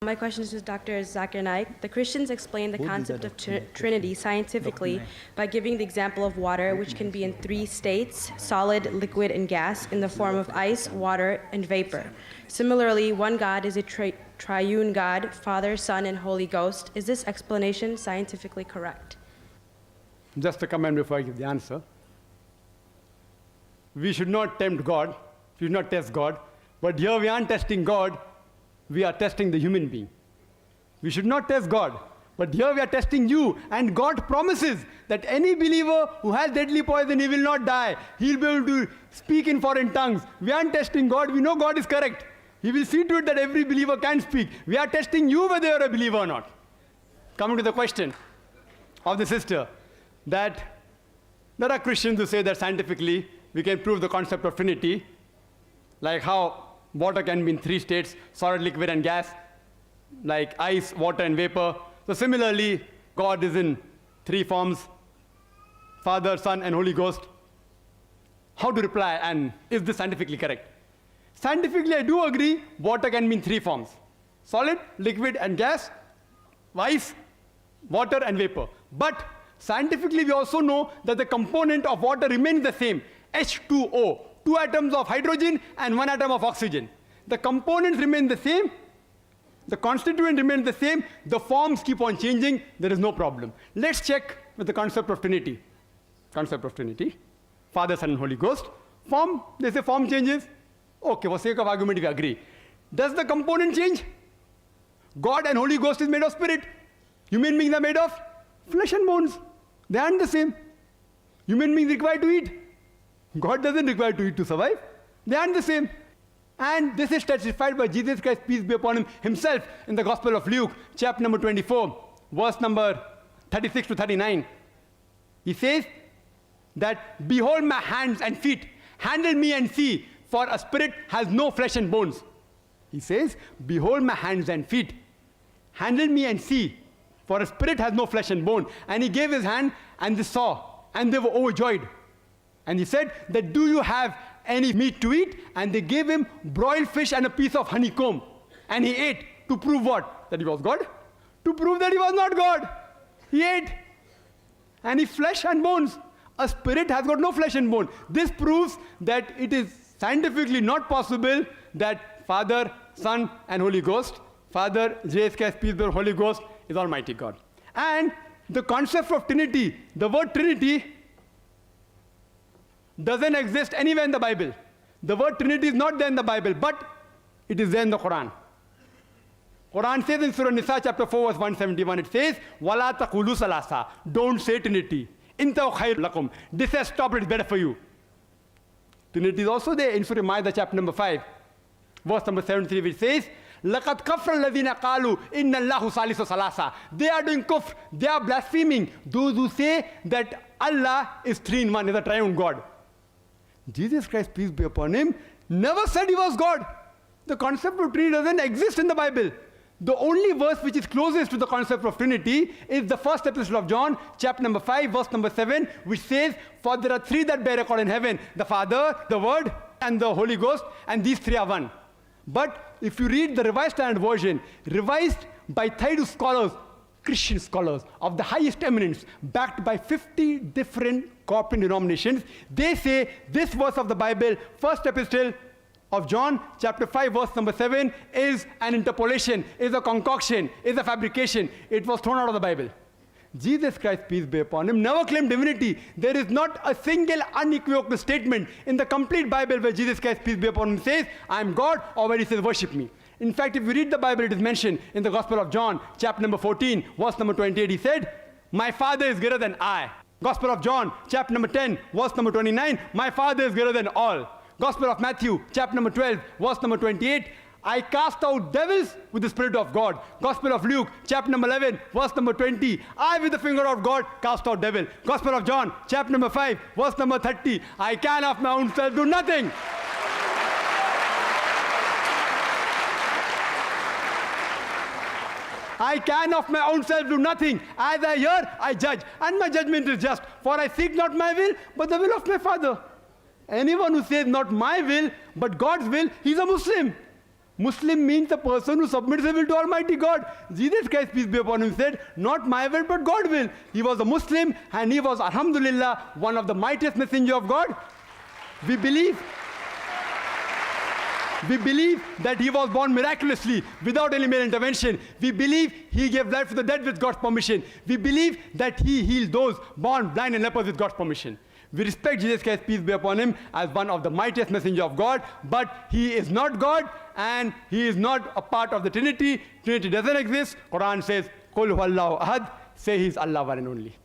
My question is to Dr. Zakir Naik. The Christians explain the concept of Trinity scientifically by giving the example of water, which can be in 3 states, solid, liquid, and gas, in the form of ice, water, and vapor. Similarly, one God is a triune God, Father, Son, and Holy Ghost. Is this explanation scientifically correct? Just a comment before I give the answer. We should not tempt God, we should not test God, but here we aren't testing God, we are testing the human being. We should not test God, but here we are testing you, and God promises that any believer who has deadly poison, he will not die. He'll be able to speak in foreign tongues. We aren't testing God, we know God is correct. He will see to it that every believer can speak. We are testing you whether you're a believer or not. Coming to the question of the sister, that there are Christians who say that scientifically we can prove the concept of Trinity, like how water can be in 3 states, solid, liquid, and gas, like ice, water, and vapor. So similarly, God is in 3 forms, Father, Son, and Holy Ghost. How to reply, and is this scientifically correct? Scientifically, I do agree, water can be in 3 forms, solid, liquid, and gas, ice, water, and vapor. But scientifically, we also know that the component of water remains the same, H2O, 2 atoms of hydrogen and 1 atom of oxygen. The components remain the same, the constituent remains the same, the forms keep on changing, there is no problem. Let's check with the concept of Trinity. Concept of Trinity, Father, Son, and Holy Ghost. Form, they say form changes. Okay, for sake of argument, we agree. Does the component change? God and Holy Ghost is made of spirit. Human beings are made of flesh and bones. They aren't the same. Human beings require to eat. God doesn't require to eat to survive. They aren't the same. And this is testified by Jesus Christ, peace be upon him, himself in the Gospel of Luke, chapter number 24, verse number 36 to 39. He says that, behold my hands and feet, handle me and see, for a spirit has no flesh and bones. He says, behold my hands and feet, handle me and see, for a spirit has no flesh and bone. And he gave his hand, and they saw, and they were overjoyed. And he said that, do you have any meat to eat? And they gave him broiled fish and a piece of honeycomb. And he ate to prove what? That he was God? To prove that he was not God. He ate. And he flesh and bones. A spirit has got no flesh and bone. This proves that it is scientifically not possible that Father, Son, and Holy Ghost, Father, Jesus Christ, peace be upon Holy Ghost, is Almighty God. And the concept of Trinity, the word Trinity, doesn't exist anywhere in the Bible. The word Trinity is not there in the Bible, but it is there in the Quran. Quran says in Surah Nisa, chapter 4, verse 171, it says, وَلَا تَقُولُوا ثَلَاثَةً. Don't say Trinity. إِنْتَوْ خَيْرٌ لَكُمْ. This has stopped, it's better for you. Trinity is also there in Surah Ma'idah, chapter number 5, verse number 73, which says, لَقَدْ كَفْرَ الَّذِينَ قَالُوا إِنَّ اللَّهُ ثَالِثُ ثَلَاثَةٍ. They are doing kufr, they are blaspheming, those who say that Allah is 3 in 1, is a triune God. Jesus Christ, peace be upon him, never said he was God. The concept of Trinity doesn't exist in the Bible. The only verse which is closest to the concept of Trinity is the first epistle of John, chapter number 5, verse number 7, which says, for there are 3 that bear record in heaven, the Father, the Word, and the Holy Ghost, and these 3 are one. But if you read the Revised Standard Version, revised by Thaidu scholars, Christian scholars of the highest eminence, backed by 50 different corporate denominations, they say this verse of the Bible, first epistle of John, chapter 5, verse number 7, is an interpolation, is a concoction, is a fabrication. It was thrown out of the Bible. Jesus Christ, peace be upon him, never claimed divinity. There is not a single unequivocal statement in the complete Bible where Jesus Christ, peace be upon him, says, I am God, or where he says, worship me. In fact, if you read the Bible, it is mentioned in the Gospel of John, chapter number 14, verse number 28, he said, my Father is greater than I. Gospel of John, chapter number 10, verse number 29, my Father is greater than all. Gospel of Matthew, chapter number 12, verse number 28, I cast out devils with the Spirit of God. Gospel of Luke, chapter number 11, verse number 20, I with the finger of God cast out devil. Gospel of John, chapter number 5, verse number 30, I can of my own self do nothing. I can of my own self do nothing. As I hear, I judge. And my judgment is just. For I seek not my will, but the will of my Father. Anyone who says not my will, but God's will, he's a Muslim. Muslim means a person who submits his will to Almighty God. Jesus Christ, peace be upon him, said, not my will, but God's will. He was a Muslim, and he was, alhamdulillah, one of the mightiest messengers of God. We believe that he was born miraculously, without any male intervention. We believe he gave life to the dead with God's permission. We believe that he healed those born blind and lepers with God's permission. We respect Jesus Christ, peace be upon him, as one of the mightiest messengers of God, but he is not God, and he is not a part of the Trinity. Trinity doesn't exist. Quran says, Qul huwallahu ahad, say he is Allah one and only.